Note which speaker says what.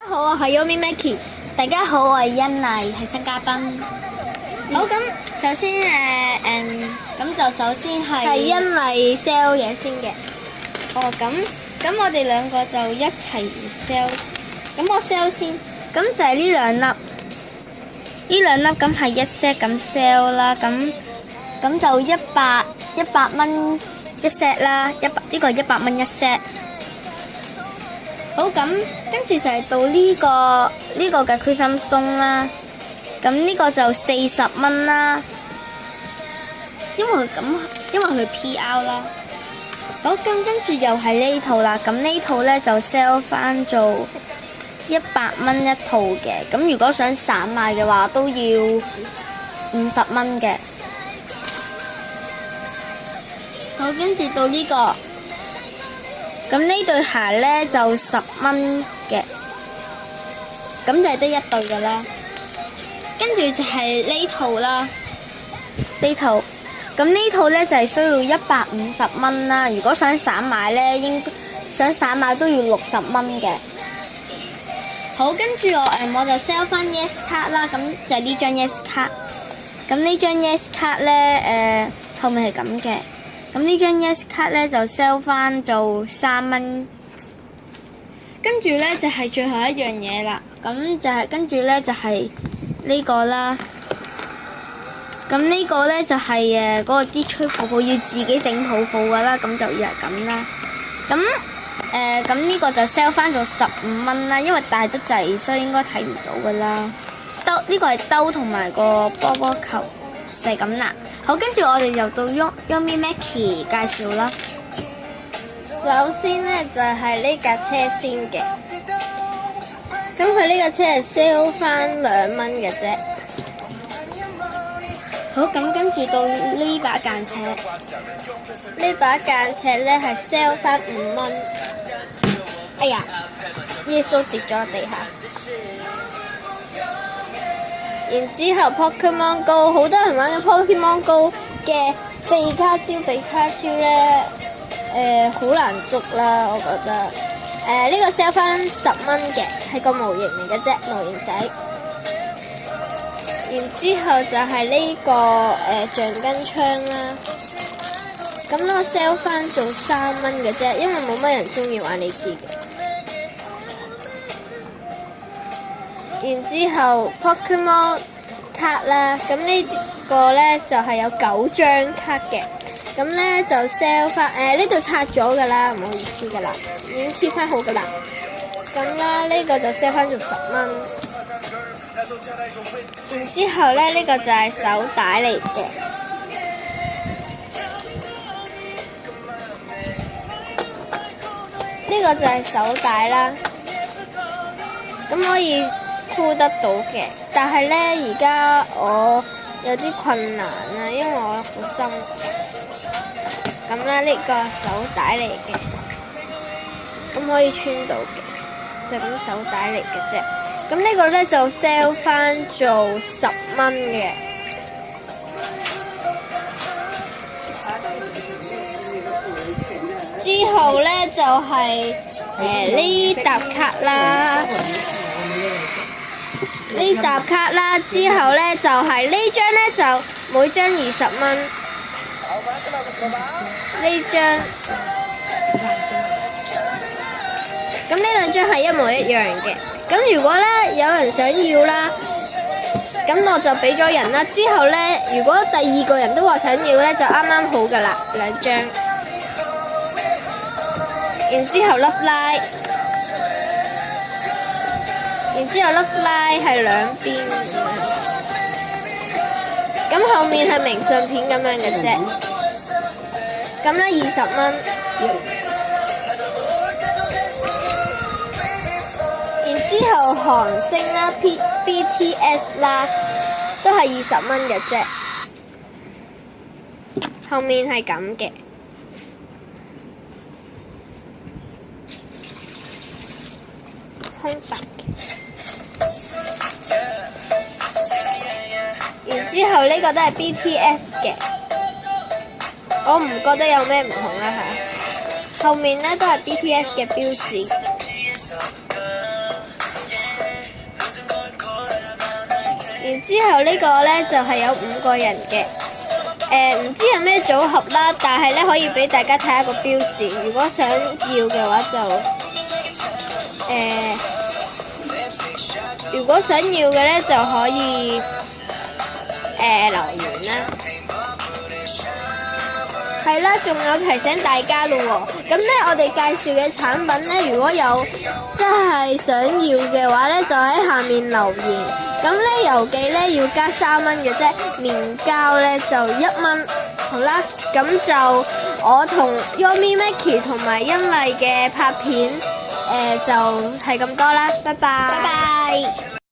Speaker 1: 大家好，我係 Yumi Maki。大家好，我係欣麗，係新嘉賓。好，咁首先咁就首先係欣麗 sell 嘢先嘅。哦，咁我哋兩個就一齊 sell。咁我 sell 先，咁就係呢兩粒，呢兩粒咁係一 set 咁 sell 啦。咁就100蚊一 set 啦，呢個係100蚊一 set。好，咁跟住就係到呢個嘅 Christmas Stone 啦，咁呢個就40蚊啦，因為佢 PR 啦。好，咁跟住又係呢套啦，咁呢套咧就 sell 翻做100蚊一套嘅，咁如果想散賣嘅話都要50蚊嘅。好，跟住到呢個。咁呢對鞋咧就10蚊嘅，咁就係得一對噶啦。跟住就係呢套啦，呢套，咁呢套咧就係需要150蚊啦。如果想散買咧，想散買都要60蚊嘅。好，跟住我就 sell 翻 Yes 卡啦，咁就係呢張 Yes 卡。咁呢張 Yes 卡咧，後面係咁嘅。咁呢張 Yes 卡咧就 sell 翻做3蚊，跟住咧就係最後一樣嘢啦。咁就係跟住咧就係呢個啦。咁呢個咧就係嗰個啲吹泡泡要自己整泡泡噶啦，咁就要係咁啦。咁呢個就 sell 翻做15蚊啦，因為大得滯，所以應該睇唔到噶啦。呢個係兜同埋個波波球。就係咁啦，好，跟住我哋就到 Yumi Maki 介紹啦。首先呢，就係呢架車先嘅，咁佢呢架車係 sell 翻2蚊嘅啫。好，咁跟住到呢把間尺，呢把間尺呢係 sell 翻5蚊。哎呀，耶穌跌咗地下。然之後 Pokemon Go 好多人玩嘅 Pokemon Go 嘅比卡超咧，好難捉啦，我覺得。呢個 sell 翻10蚊嘅，係個模型嚟嘅啫，模型仔。然之後就係呢個橡筋槍啦，咁呢個 sell 翻做3蚊嘅啫，因為冇乜人中意玩呢啲嘅。然之後 Pokemon 卡啦，咁呢個咧就係有9張卡嘅，咁咧就 sell 翻呢度拆咗噶啦，唔好意思噶啦，已經黐翻好噶啦。咁啦，呢個就 sell 翻做10蚊。然之後咧呢個就係手帶嚟嘅，呢個就係手帶啦，咁可以箍得到嘅，但係咧而家我有啲困難啊，因為我好深。咁啦，呢個手帶嚟嘅，咁可以穿到嘅，就咁手帶嚟嘅啫。咁呢個咧就 sell 翻做10蚊嘅。之後咧就係呢沓卡啦。呢沓卡啦，之後咧就係呢張咧就每張20蚊，呢張，咁呢兩張係一模一樣嘅。咁如果咧有人想要啦，咁我就俾咗人啦。之後咧，如果第2個人都話想要咧，就啱啱好噶啦，2張。然之後粒拉。然之後粒拉係兩邊咁後面係明信片咁樣嘅啫。咁咧20蚊。然之後韓星啦、BTS 啦，都係20蚊嘅啫。後面係咁嘅。空白。然之後呢個都係 BTS 嘅，我唔覺得有咩唔同啦嚇。後面呢都係 BTS 嘅標誌。之後呢個呢，就係有5個人嘅。唔知係咩組合啦，但係呢可以俾大家睇一個標誌。如果想要嘅話就如果想要嘅呢，就可以留言啦。係啦，仲有提醒大家咯喎，咁呢，我哋介紹嘅產品呢，如果有真係想要嘅話呢，就喺下面留言。咁呢，郵寄呢要加3蚊嘅啫，面交呢就1蚊。好啦，咁就我同 Yomi Mickey 同埋欣麗嘅拍片，就係咁多啦，拜拜。拜拜。